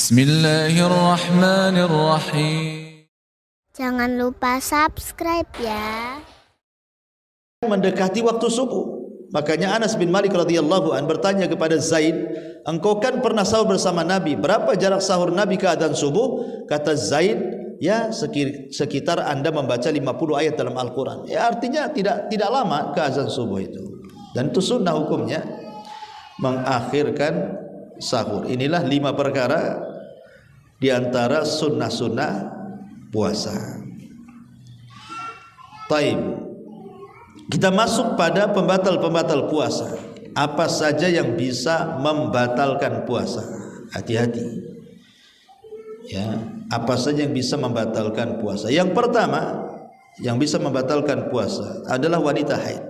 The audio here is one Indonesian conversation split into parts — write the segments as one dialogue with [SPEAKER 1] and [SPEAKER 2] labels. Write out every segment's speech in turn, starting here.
[SPEAKER 1] Bismillahirrahmanirrahim.
[SPEAKER 2] Jangan lupa subscribe ya.
[SPEAKER 3] Mendekati waktu subuh. Makanya Anas bin Malik radhiyallahu an bertanya kepada Zaid, engkau kan pernah sahur bersama Nabi, berapa jarak sahur Nabi ke adzan subuh? Kata Zaid, ya sekitar Anda membaca 50 ayat dalam Al-Quran. Ya artinya tidak lama ke adzan subuh itu. Dan itu sunnah hukumnya, mengakhirkan sahur. Inilah 5 perkara di antara sunnah-sunnah puasa. Taib. Kita masuk pada pembatal-pembatal puasa. Apa saja yang bisa membatalkan puasa? Hati-hati. Ya, apa saja yang bisa membatalkan puasa? Yang pertama, yang bisa membatalkan puasa adalah wanita haid.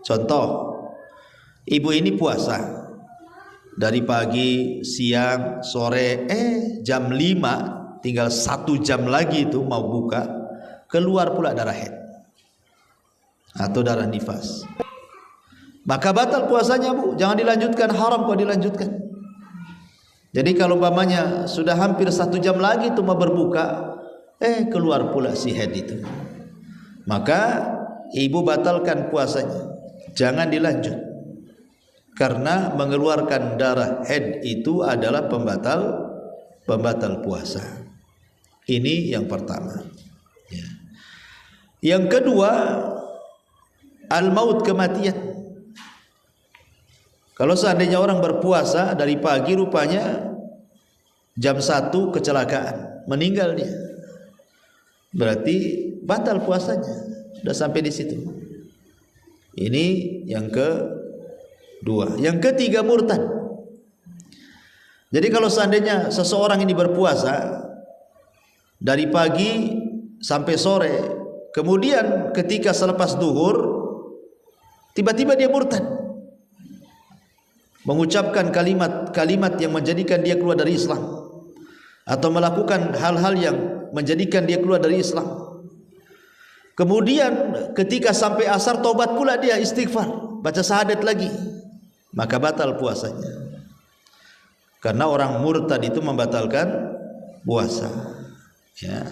[SPEAKER 3] Contoh, ibu ini puasa dari pagi, siang, sore, jam 5 tinggal 1 jam lagi itu mau buka, keluar pula darah haid atau darah nifas, maka batal puasanya, Bu. Jangan dilanjutkan, haram kalau dilanjutkan. Jadi kalau umpamanya sudah hampir 1 jam lagi itu mau berbuka, keluar pula si haid itu, maka ibu batalkan puasanya, jangan dilanjut, karena mengeluarkan darah haid itu adalah pembatal puasa. Ini yang pertama ya. Yang kedua, al-maut, kematian. Kalau seandainya orang berpuasa dari pagi, rupanya jam 1 kecelakaan, meninggal dia, berarti batal puasanya. Sudah sampai di situ. Ini yang kedua. Yang ketiga, murtad. Jadi kalau seandainya seseorang ini berpuasa dari pagi sampai sore, kemudian ketika selepas duhur tiba-tiba dia murtad, mengucapkan kalimat-kalimat yang menjadikan dia keluar dari Islam, atau melakukan hal-hal yang menjadikan dia keluar dari Islam. Kemudian ketika sampai asar taubat pula dia, istighfar, baca syahadat lagi, maka batal puasanya. Karena orang murtad itu membatalkan puasa ya.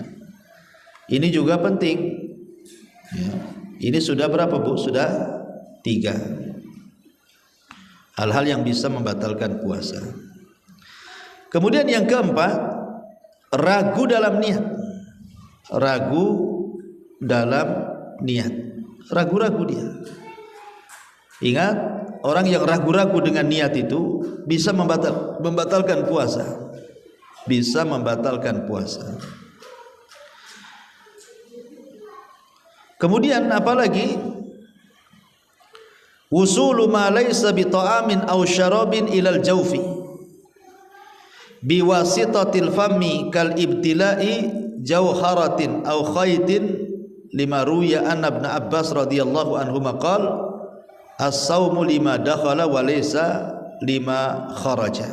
[SPEAKER 3] Ini juga penting ya. Ini sudah berapa, Bu? Sudah 3 hal-hal yang bisa membatalkan puasa. Kemudian yang keempat, ragu dalam niat. Ragu dalam niat, ragu-ragu dia. Ingat, orang yang ragu-ragu dengan niat itu bisa membatalkan puasa, bisa membatalkan puasa. Kemudian apalagi, wusulu ma laysa bi ta'amin aw syarabin ilal jawfi biwasitatil fami kal ibtila'i jawharatin aw khaytin, lima ruya an ibn Abbas radhiyallahu anhu maqal as-sawmu lima dakhala wa laysa lima kharaja.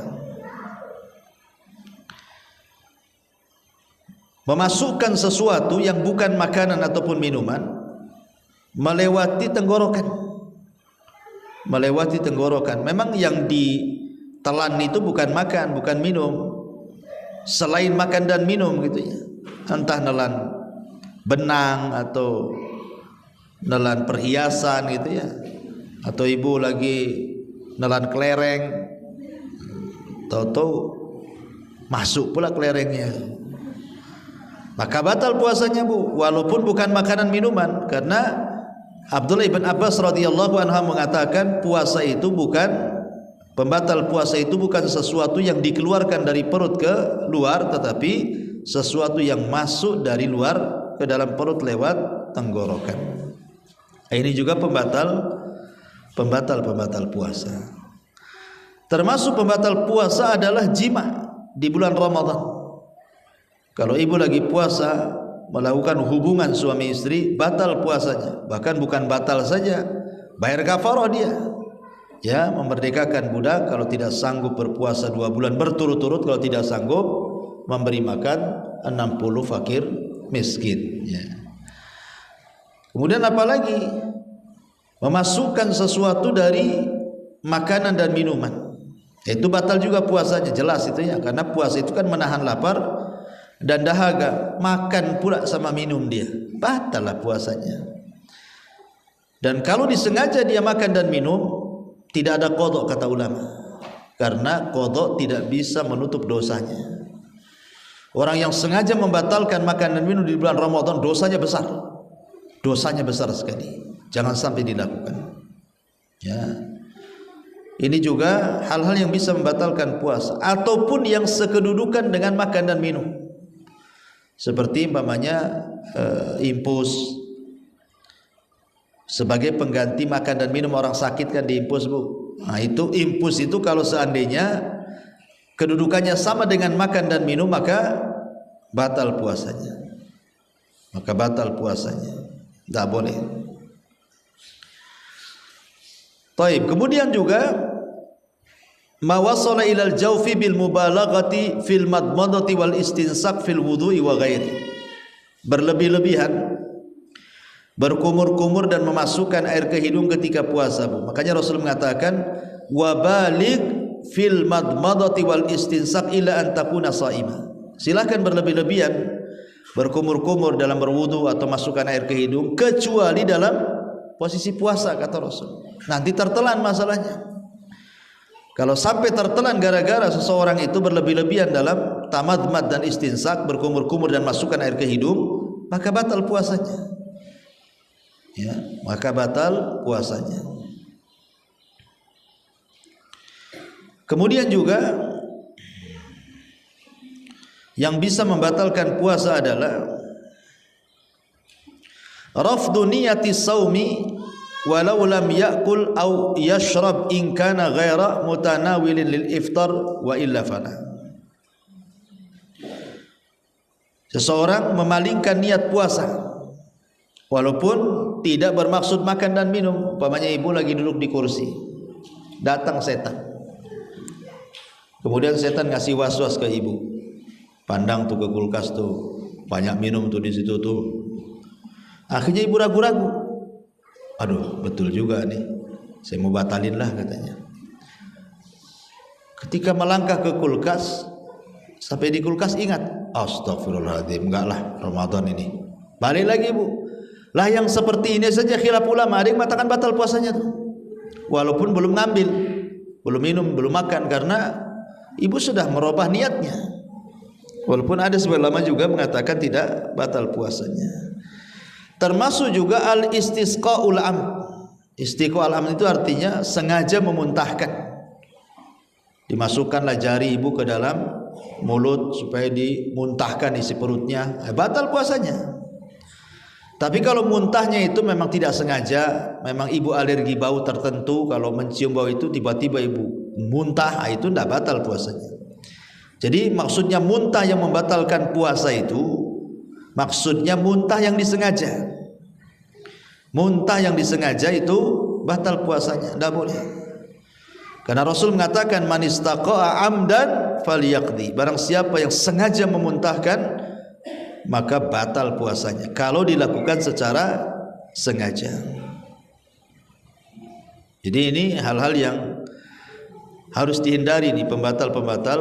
[SPEAKER 3] Memasukkan sesuatu yang bukan makanan ataupun minuman melewati tenggorokan. Melewati tenggorokan. Memang yang ditelan itu bukan makan, bukan minum, selain makan dan minum gitu ya. Entah nelan benang atau nelan perhiasan gitu ya, atau ibu lagi nelan kelereng, tahu-tahu masuk pula kelerengnya, maka batal puasanya, Bu, walaupun bukan makanan minuman. Karena Abdullah ibn Abbas radhiyallahu anhu mengatakan puasa itu bukan, pembatal puasa itu bukan sesuatu yang dikeluarkan dari perut ke luar, tetapi sesuatu yang masuk dari luar ke dalam perut lewat tenggorokan. Ini juga pembatal puasa. Termasuk pembatal puasa adalah jima di bulan Ramadan. Kalau ibu lagi puasa melakukan hubungan suami istri, batal puasanya. Bahkan bukan batal saja, bayar kafarah dia ya, memerdekakan budak kalau tidak sanggup berpuasa 2 bulan berturut-turut. Kalau tidak sanggup, memberi makan 60 fakir miskin ya. Kemudian apalagi, memasukkan sesuatu dari makanan dan minuman Itu batal juga puasanya, jelas itu ya, karena puasa itu kan menahan lapar dan dahaga. Makan pula sama minum dia, batal lah puasanya. Dan kalau disengaja dia makan dan minum, tidak ada qadha kata ulama, karena qadha tidak bisa menutup dosanya. Orang yang sengaja membatalkan makan dan minum di bulan Ramadan, dosanya besar. Dosanya besar sekali. Jangan sampai dilakukan. Ya. Ini juga hal-hal yang bisa membatalkan puasa, ataupun yang sekedudukan dengan makan dan minum. Seperti umpamanya impus. Sebagai pengganti makan dan minum, orang sakit kan diimpus, Bu. Nah, itu impus itu kalau seandainya kedudukannya sama dengan makan dan minum, maka batal puasanya. Maka batal puasanya. Tidak boleh. Taib. Kemudian juga ma wasala ilal jawfi bil mubalaghati fil madmadati wal istinsak fil wudu'i wa ghairi. Berlebih-lebihan, berkumur-kumur dan memasukkan air ke hidung ketika puasa, Bu. Makanya Rasul mengatakan wa baligh fil madmadati wal istinsak ila an takuna shaima. Silakan berlebih-lebihan, berkumur-kumur dalam berwudu atau masukkan air ke hidung, kecuali dalam posisi puasa, kata Rasul. Nanti tertelan masalahnya. Kalau sampai tertelan gara-gara seseorang itu berlebih-lebihan dalam tamadmad dan istinsak, berkumur-kumur dan masukkan air ke hidung, maka batal puasanya. Ya, maka batal puasanya. Kemudian juga yang bisa membatalkan puasa adalah rafdu niyati saumi walau lam yakul au yashrab in kana ghaira mutanawilin lil iftar wa illa fala. Seseorang memalingkan niat puasa walaupun tidak bermaksud makan dan minum. Umpamanya ibu lagi duduk di kursi, datang setan, kemudian setan ngasih was-was ke ibu. Pandang tuh ke kulkas tuh, banyak minum tuh di situ tuh. Akhirnya ibu ragu-ragu. Aduh, betul juga nih, saya mau batalin lah katanya. Ketika melangkah ke kulkas, sampai di kulkas ingat, astagfirullahaladzim, enggak lah, Ramadan ini. Balik lagi, Bu. Lah yang seperti ini saja khilaf ulama, ada yang mengatakan batal puasanya tuh, walaupun belum ngambil, belum minum, belum makan, karena ibu sudah merubah niatnya. Walaupun ada sebagian ulama juga mengatakan tidak batal puasanya. Termasuk juga al-istisqa'ul am. Istisqa'ul am itu artinya sengaja memuntahkan. Dimasukkanlah jari ibu ke dalam mulut supaya dimuntahkan isi perutnya, batal puasanya. Tapi kalau muntahnya itu memang tidak sengaja, memang ibu alergi bau tertentu, kalau mencium bau itu tiba-tiba ibu muntah, itu tidak batal puasanya. Jadi maksudnya muntah yang membatalkan puasa itu, maksudnya muntah yang disengaja. Muntah yang disengaja itu batal puasanya, tidak boleh. Karena Rasul mengatakan man istaqa'a amdan falyaqdi. Barang siapa yang sengaja memuntahkan, maka batal puasanya kalau dilakukan secara sengaja. Jadi ini hal-hal yang harus dihindari nih, pembatal-pembatal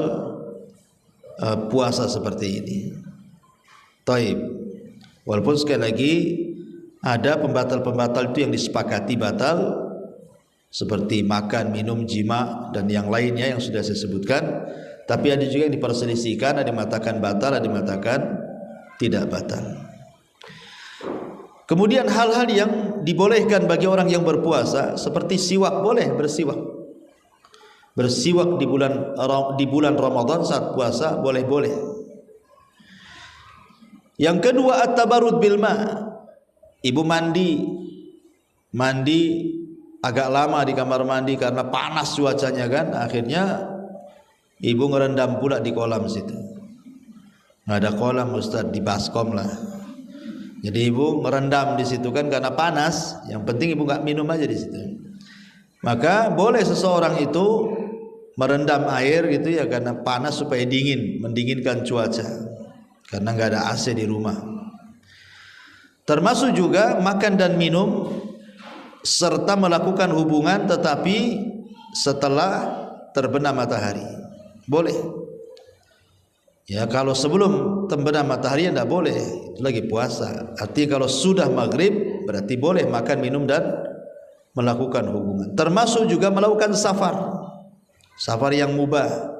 [SPEAKER 3] puasa seperti ini. Taib. Walaupun sekali lagi ada pembatal-pembatal itu yang disepakati batal, seperti makan, minum, jima dan yang lainnya yang sudah saya sebutkan. Tapi ada juga yang diperselisihkan, ada yang mengatakan batal, ada yang mengatakan tidak batal. Kemudian hal-hal yang dibolehkan bagi orang yang berpuasa, seperti siwak, boleh bersiwak. Bersiwak di bulan Ramadan saat puasa boleh-boleh. Yang kedua at-tabarrud bil ma. Ibu mandi agak lama di kamar mandi karena panas cuacanya kan, akhirnya ibu ngerendam pula di kolam situ. Nggak ada kolam Ustaz, di baskom lah. Jadi ibu merendam di situ kan karena panas, yang penting ibu nggak minum aja di situ. Maka boleh seseorang itu merendam air gitu ya, karena panas supaya dingin, mendinginkan cuaca, karena nggak ada AC di rumah. Termasuk juga makan dan minum serta melakukan hubungan tetapi setelah terbenam matahari. Boleh. Ya, kalau sebelum terbenam matahari tidak boleh, itu lagi puasa. Artinya kalau sudah maghrib berarti boleh makan, minum dan melakukan hubungan. Termasuk juga melakukan safar yang mubah.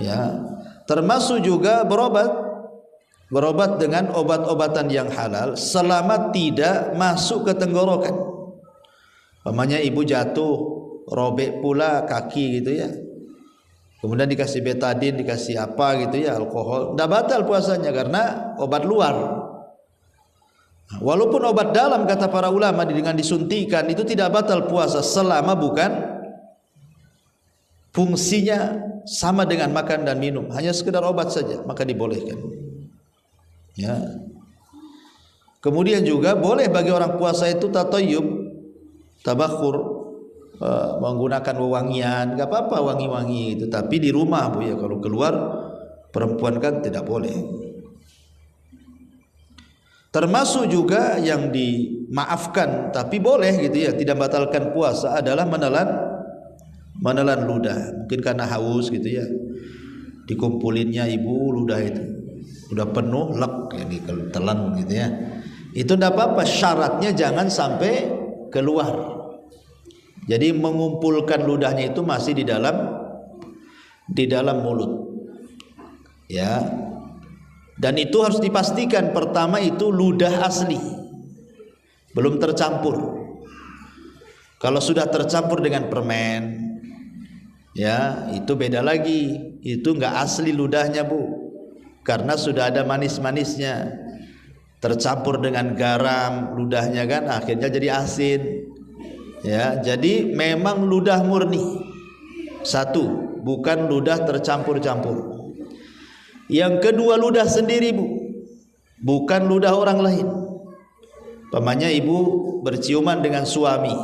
[SPEAKER 3] Ya, termasuk juga berobat dengan obat-obatan yang halal selama tidak masuk ke tenggorokan. Umpamanya ibu jatuh, robek pula kaki gitu ya. Kemudian dikasih betadin, dikasih apa gitu ya, alkohol, tidak batal puasanya karena obat luar. Walaupun obat dalam kata para ulama dengan disuntikan itu tidak batal puasa selama bukan fungsinya sama dengan makan dan minum, hanya sekedar obat saja, maka dibolehkan. Ya. Kemudian juga boleh bagi orang puasa itu tatayyub, tabakhur, menggunakan wewangian, enggak apa-apa wangi-wangi itu, tapi di rumah Bu ya. Kalau keluar perempuan kan tidak boleh. Termasuk juga yang dimaafkan tapi boleh gitu ya, tidak batalkan puasa adalah menelan ludah. Mungkin karena haus gitu ya, dikumpulinnya ibu ludah itu udah penuh lek ya, ditelan gitu ya, itu tidak apa-apa, syaratnya jangan sampai keluar. Jadi mengumpulkan ludahnya itu masih di dalam mulut. Ya. Dan itu harus dipastikan pertama itu ludah asli. Belum tercampur. Kalau sudah tercampur dengan permen, ya, itu beda lagi. Itu enggak asli ludahnya, Bu. Karena sudah ada manis-manisnya. Tercampur dengan garam ludahnya kan akhirnya jadi asin. Ya, jadi memang ludah murni satu, bukan ludah tercampur-campur. Yang kedua ludah sendiri Bu, bukan ludah orang lain. Pamannya ibu berciuman dengan suami,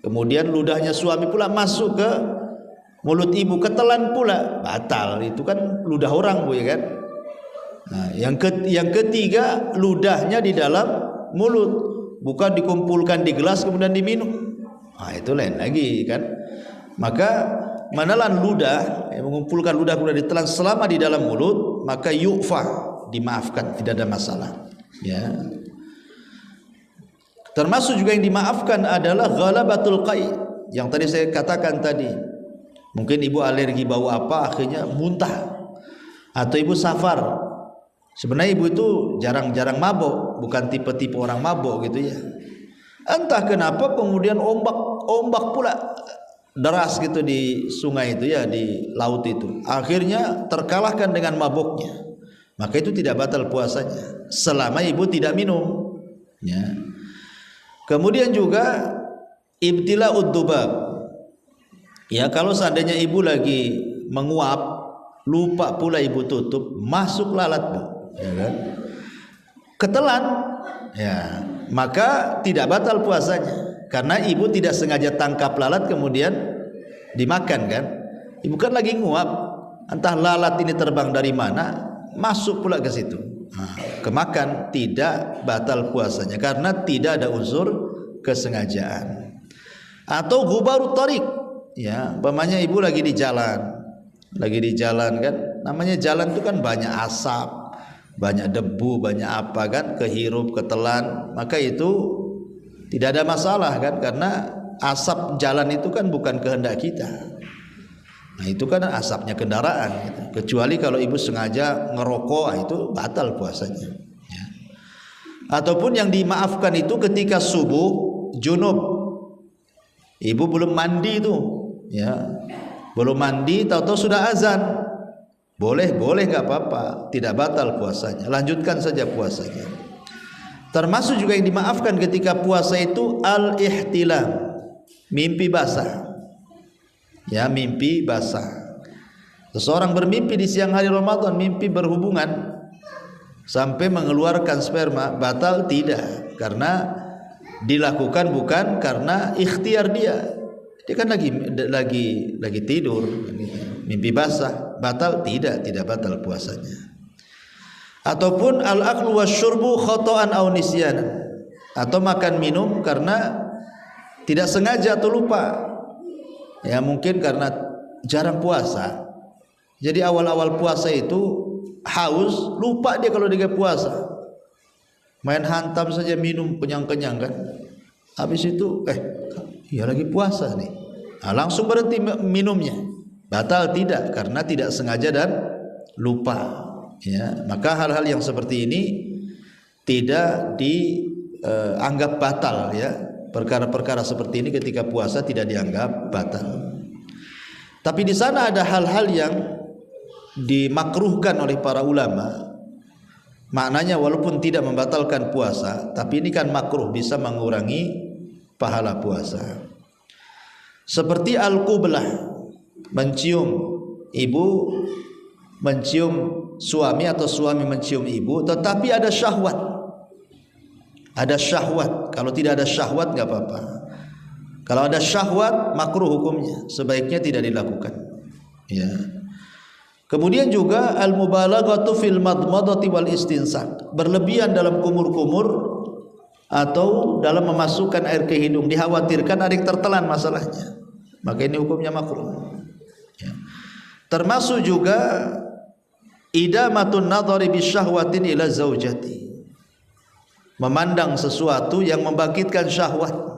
[SPEAKER 3] kemudian ludahnya suami pula masuk ke mulut ibu, ketelan pula, batal. Itu kan ludah orang Bu ya kan. Nah, yang ketiga ludahnya di dalam mulut, bukan dikumpulkan di gelas kemudian diminum. Nah, itu lain lagi kan. Maka menelan ludah, mengumpulkan ludah kemudian ditelan selama di dalam mulut, maka yu'fa, dimaafkan, tidak ada masalah. Ya. Termasuk juga yang dimaafkan adalah ghalabatul qai, yang tadi saya katakan tadi. Mungkin ibu alergi bau apa akhirnya muntah, atau ibu safar. Sebenarnya ibu itu jarang-jarang mabok, bukan tipe-tipe orang mabok gitu ya. Entah kenapa kemudian ombak pula deras gitu di sungai itu ya, di laut itu. Akhirnya terkalahkan dengan mabuknya. Maka itu tidak batal puasanya selama ibu tidak minum. Ya. Kemudian juga ibtila'ud dzubab. Ya, kalau seandainya ibu lagi menguap, lupa pula ibu tutup, masuk lalat Bu, ya kan? Ketelan, ya, maka tidak batal puasanya karena ibu tidak sengaja tangkap lalat kemudian dimakan kan. Ibu kan lagi nguap, entah lalat ini terbang dari mana masuk pula ke situ, nah, kemakan, tidak batal puasanya karena tidak ada unsur kesengajaan. Atau gubarut thariq, ya, umpamanya ibu lagi di jalan kan, namanya jalan itu kan banyak asap, banyak debu, banyak apa kan, kehirup, ketelan, maka itu tidak ada masalah kan, karena asap jalan itu kan bukan kehendak kita. Nah, itu kan asapnya kendaraan gitu. Kecuali kalau ibu sengaja ngerokok, itu batal puasanya ya. Ataupun yang dimaafkan itu ketika subuh junub, ibu belum mandi itu ya, belum mandi, tahu-tahu sudah azan, boleh nggak apa-apa, tidak batal puasanya, lanjutkan saja puasanya. Termasuk juga yang dimaafkan ketika puasa itu al-ihtilam, mimpi basah. Ya, mimpi basah. Seseorang bermimpi di siang hari Ramadan, mimpi berhubungan sampai mengeluarkan sperma, batal tidak, karena dilakukan bukan karena ikhtiar dia. Dia kan lagi tidur, mimpi basah, batal tidak batal puasanya. Ataupun al-aklu wasyurbu khata'an aw nisyanan, atau makan minum karena tidak sengaja atau lupa. Ya, mungkin karena jarang puasa. Jadi awal-awal puasa itu haus, lupa dia kalau dia puasa. Main hantam saja, minum kenyang-kenyang kan. Habis itu ya lagi puasa nih. Nah, langsung berhenti minumnya. Batal tidak, karena tidak sengaja dan lupa. Ya, maka hal-hal yang seperti ini tidak dianggap batal ya. Perkara-perkara seperti ini ketika puasa tidak dianggap batal. Tapi di sana ada hal-hal yang dimakruhkan oleh para ulama. Maknanya walaupun tidak membatalkan puasa, tapi ini kan makruh, bisa mengurangi pahala puasa. Seperti al-qublah, mencium ibu, mencium suami atau suami mencium ibu, tetapi ada syahwat. Ada syahwat. Kalau tidak ada syahwat enggak apa-apa. Kalau ada syahwat makruh hukumnya, sebaiknya tidak dilakukan. Ya. Kemudian juga al-mubalaghatu fil madmadati wal istinsak, berlebihan dalam kumur-kumur atau dalam memasukkan air ke hidung, dikhawatirkan ada yang tertelan masalahnya, maka ini hukumnya makruh. Ya. Termasuk juga idamatun nadhari bisyahwatin ila zaujati, memandang sesuatu yang membangkitkan syahwat.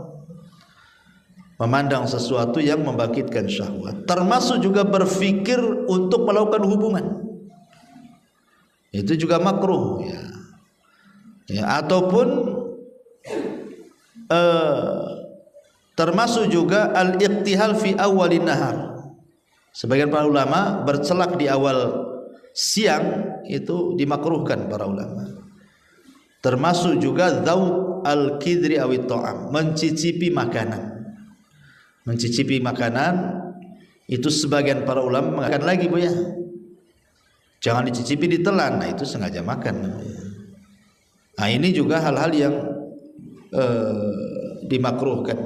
[SPEAKER 3] Memandang sesuatu yang membangkitkan syahwat, termasuk juga berfikir untuk melakukan hubungan, itu juga makruh ya. Ya, ataupun termasuk juga al-iqtihal fi awalin nahar. Sebagian para ulama bercelak di awal siang itu dimakruhkan para ulama. Termasuk juga dzauq al-kidri awit ta'am, mencicipi makanan. Mencicipi makanan itu sebagian para ulama mengatakan lagi Bu ya, jangan dicicipi, ditelan. Nah itu sengaja makan. Nah ini juga hal-hal yang dimakruhkan.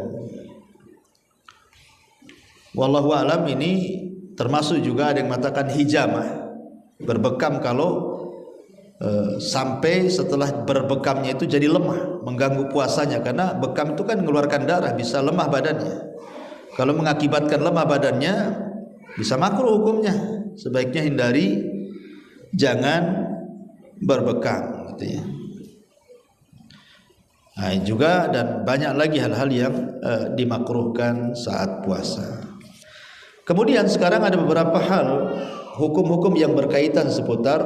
[SPEAKER 3] Wallahu alam, ini termasuk juga ada yang mengatakan hijamah, berbekam kalau sampai setelah berbekamnya itu jadi lemah, mengganggu puasanya, karena bekam itu kan mengeluarkan darah, bisa lemah badannya. Kalau mengakibatkan lemah badannya bisa makruh hukumnya. Sebaiknya hindari, jangan berbekam gitu ya. Nah, juga dan banyak lagi hal-hal yang dimakruhkan saat puasa. Kemudian sekarang ada beberapa hal hukum-hukum yang berkaitan seputar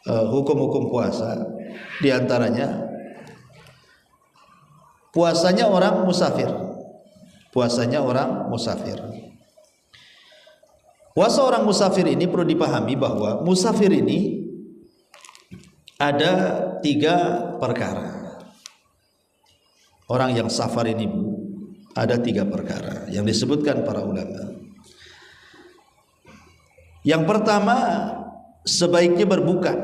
[SPEAKER 3] hukum-hukum puasa. Di antaranya puasanya orang musafir. Puasanya orang musafir. Puasa orang musafir ini perlu dipahami bahwa musafir ini ada 3 perkara. Orang yang safar ini ada 3 perkara yang disebutkan para ulama. Yang pertama, sebaiknya berbuka.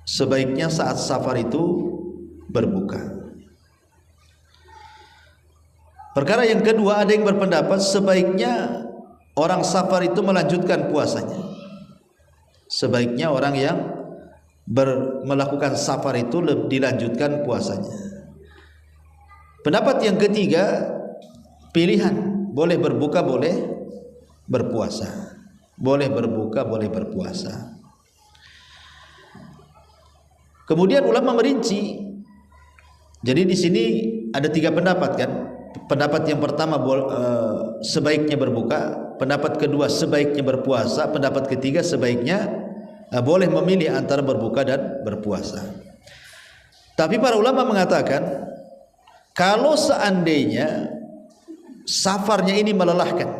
[SPEAKER 3] Sebaiknya saat safar itu berbuka. Perkara yang kedua, ada yang berpendapat sebaiknya orang safar itu melanjutkan puasanya. Sebaiknya orang yang melakukan safar itu dilanjutkan puasanya. Pendapat yang ketiga, pilihan, boleh berbuka, boleh berpuasa. Boleh berbuka, boleh berpuasa. Kemudian ulama merinci. Jadi di sini ada 3 pendapat kan. Pendapat yang pertama sebaiknya berbuka, pendapat kedua sebaiknya berpuasa, pendapat ketiga sebaiknya boleh memilih antara berbuka dan berpuasa. Tapi para ulama mengatakan kalau seandainya safarnya ini melelahkan,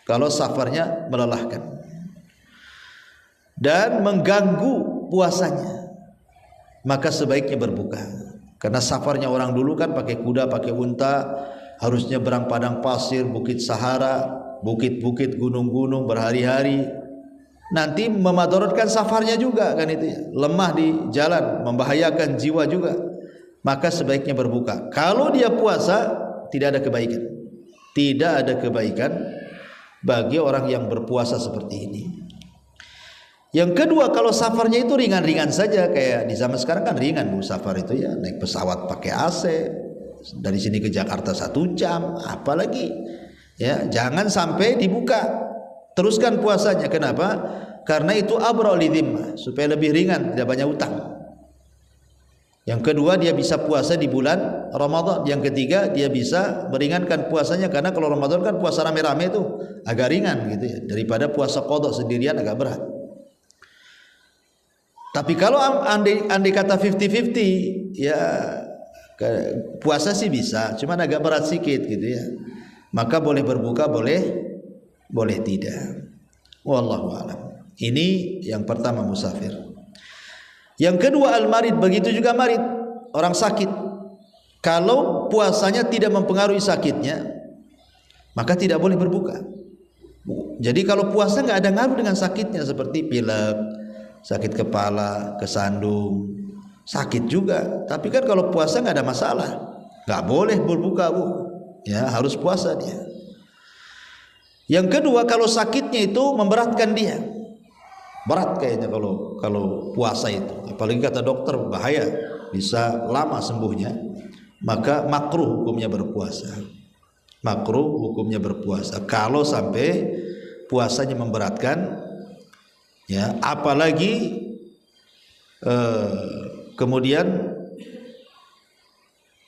[SPEAKER 3] kalau safarnya melelahkan dan mengganggu puasanya, maka sebaiknya berbuka. Karena safarnya orang dulu kan pakai kuda, pakai unta, harus nyebrang padang pasir, bukit Sahara, bukit-bukit, gunung-gunung berhari-hari. Nanti memadaratkan safarnya juga kan itu ya. Lemah di jalan, membahayakan jiwa juga. Maka sebaiknya berbuka. Kalau dia puasa, tidak ada kebaikan. Tidak ada kebaikan bagi orang yang berpuasa seperti ini. Yang kedua, kalau safarnya itu ringan-ringan saja, kayak di zaman sekarang kan ringan Bu safar itu ya, naik pesawat pakai AC, dari sini ke Jakarta 1 jam, apalagi Ya, jangan sampai dibuka. Teruskan puasanya. Kenapa? Karena itu abra lidhimmah, supaya lebih ringan, tidak banyak utang. Yang kedua, dia bisa puasa di bulan Ramadan. Yang ketiga, dia bisa meringankan puasanya, karena kalau Ramadan kan puasa rame-rame itu agak ringan gitu ya, daripada puasa qadha sendirian agak berat. Tapi kalau andai kata 50-50, ya puasa sih bisa, cuman agak berat sedikit gitu ya. Maka boleh berbuka, boleh tidak. Wallahu a'lam. Ini yang pertama, musafir. Yang kedua, al-marid. Begitu juga marid, orang sakit. Kalau puasanya tidak mempengaruhi sakitnya, maka tidak boleh berbuka. Jadi kalau puasa nggak ada ngaruh dengan sakitnya, seperti pilek, sakit kepala, kesandung, sakit juga. Tapi kan kalau puasa nggak ada masalah, nggak boleh berbuka, Bu. Ya, harus puasa dia. Yang kedua, kalau sakitnya itu memberatkan dia, berat kayaknya kalau puasa itu, apalagi kata dokter bahaya, bisa lama sembuhnya, maka makruh hukumnya berpuasa. Makruh hukumnya berpuasa kalau sampai puasanya memberatkan, ya, apalagi kemudian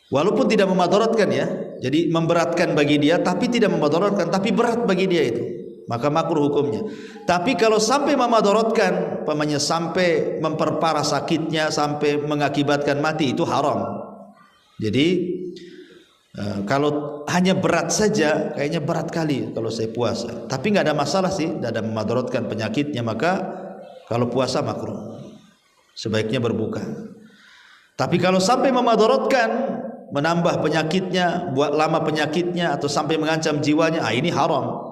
[SPEAKER 3] walaupun tidak memadaratkan, ya, jadi memberatkan bagi dia tapi tidak memadaratkan, tapi berat bagi dia itu, maka makruh hukumnya. Tapi kalau sampai memadaratkan, pamannya sampai memperparah sakitnya, sampai mengakibatkan mati, itu haram. Jadi kalau hanya berat saja, kayaknya berat kali kalau saya puasa, tapi nggak ada masalah sih, tidak ada memadaratkan penyakitnya, maka kalau puasa makruh, sebaiknya berbuka. Tapi kalau sampai memadaratkan, menambah penyakitnya, buat lama penyakitnya, atau sampai mengancam jiwanya, ini haram.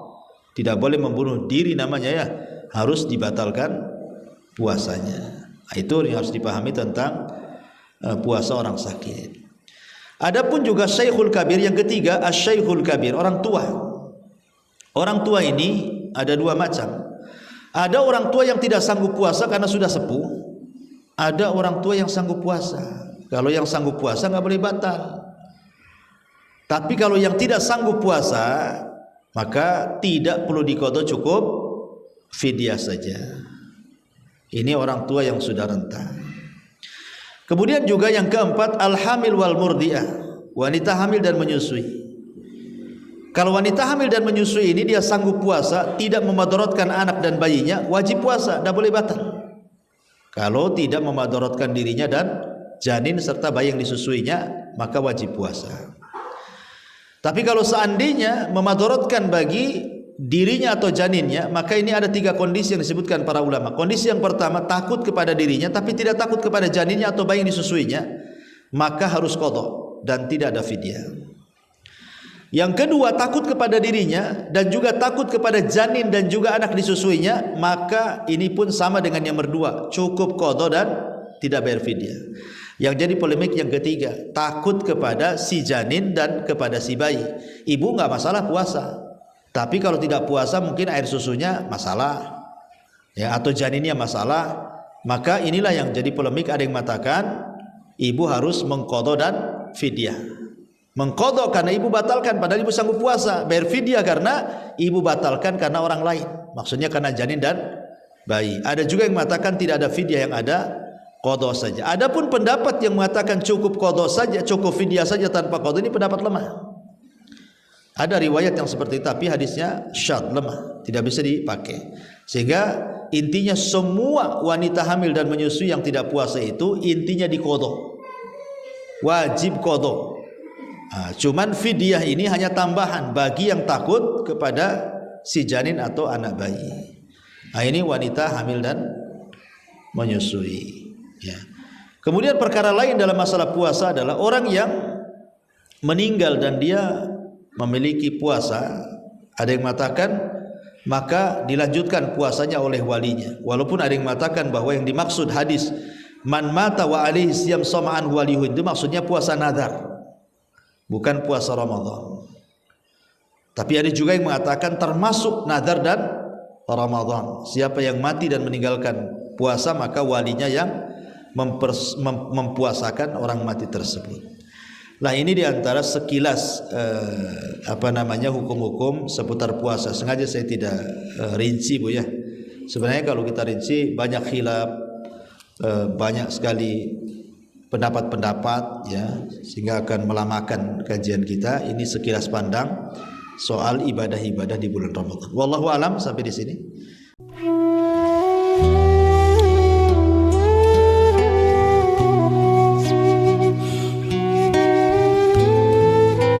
[SPEAKER 3] Tidak boleh membunuh diri namanya, ya, harus dibatalkan puasanya. Itu yang harus dipahami tentang puasa orang sakit. Adapun juga Syekhul Kabir, yang ketiga, Asy-Syekhul Kabir, orang tua. Orang tua ini ada dua macam. Ada orang tua yang tidak sanggup puasa karena sudah sepuh. Ada orang tua yang sanggup puasa. Kalau yang sanggup puasa nggak boleh batal. Tapi kalau yang tidak sanggup puasa, maka tidak perlu diqadha, cukup fidyah saja. Ini orang tua yang sudah renta. Kemudian juga yang keempat, al-hamil wal murdiah, wanita hamil dan menyusui. Kalau wanita hamil dan menyusui ini dia sanggup puasa, tidak memadaratkan anak dan bayinya, wajib puasa, tidak boleh batal. Kalau tidak memadaratkan dirinya dan janin serta bayi yang disusuinya, maka wajib puasa. Tapi kalau seandainya memadaratkan bagi dirinya atau janinnya, maka ini ada tiga kondisi yang disebutkan para ulama. Kondisi yang pertama, takut kepada dirinya tapi tidak takut kepada janinnya atau bayi yang disusuinya, maka harus qadha dan tidak ada fidyah. Yang kedua, takut kepada dirinya dan juga takut kepada janin dan juga anak disusuinya, maka ini pun sama dengan yang berdua, cukup qadha dan tidak bayar fidyah. Yang jadi polemik yang ketiga, takut kepada si janin dan kepada si bayi. Ibu nggak masalah puasa, tapi kalau tidak puasa mungkin air susunya masalah, ya, atau janinnya masalah, maka inilah yang jadi polemik. Ada yang mengatakan ibu harus mengqadha dan fidyah. Mengqadha karena ibu batalkan padahal ibu sanggup puasa, bayar fidyah karena ibu batalkan karena orang lain, maksudnya karena janin dan bayi. Ada juga yang mengatakan tidak ada fidyah, yang ada qadha saja. Adapun pendapat yang mengatakan cukup qadha saja, cukup fidyah saja tanpa qadha, ini pendapat lemah. Ada riwayat yang seperti itu, tapi hadisnya syadz, lemah, tidak bisa dipakai. Sehingga intinya semua wanita hamil dan menyusui yang tidak puasa itu intinya diqadha, wajib qadha. Cuman fidyah ini hanya tambahan bagi yang takut kepada si janin atau anak bayi. Ini wanita hamil dan menyusui, ya. Kemudian perkara lain dalam masalah puasa adalah orang yang meninggal dan dia memiliki puasa. Ada yang mengatakan maka dilanjutkan puasanya oleh walinya, walaupun ada yang mengatakan bahwa yang dimaksud hadis man mata wa alaihi siyam sama'an waliyuhu itu maksudnya puasa nadar, bukan puasa Ramadan. Tapi ada juga yang mengatakan termasuk nadar dan Ramadan. Siapa yang mati dan meninggalkan puasa, maka walinya yang mempuasakan orang mati tersebut. Nah ini diantara sekilas hukum-hukum seputar puasa. Sengaja saya tidak rinci Bu ya. Sebenarnya kalau kita rinci banyak khilaf, banyak sekali pendapat-pendapat ya, sehingga akan melamakan kajian kita. Ini sekilas pandang soal ibadah-ibadah di bulan Ramadan. Wallahu alam, sampai di sini.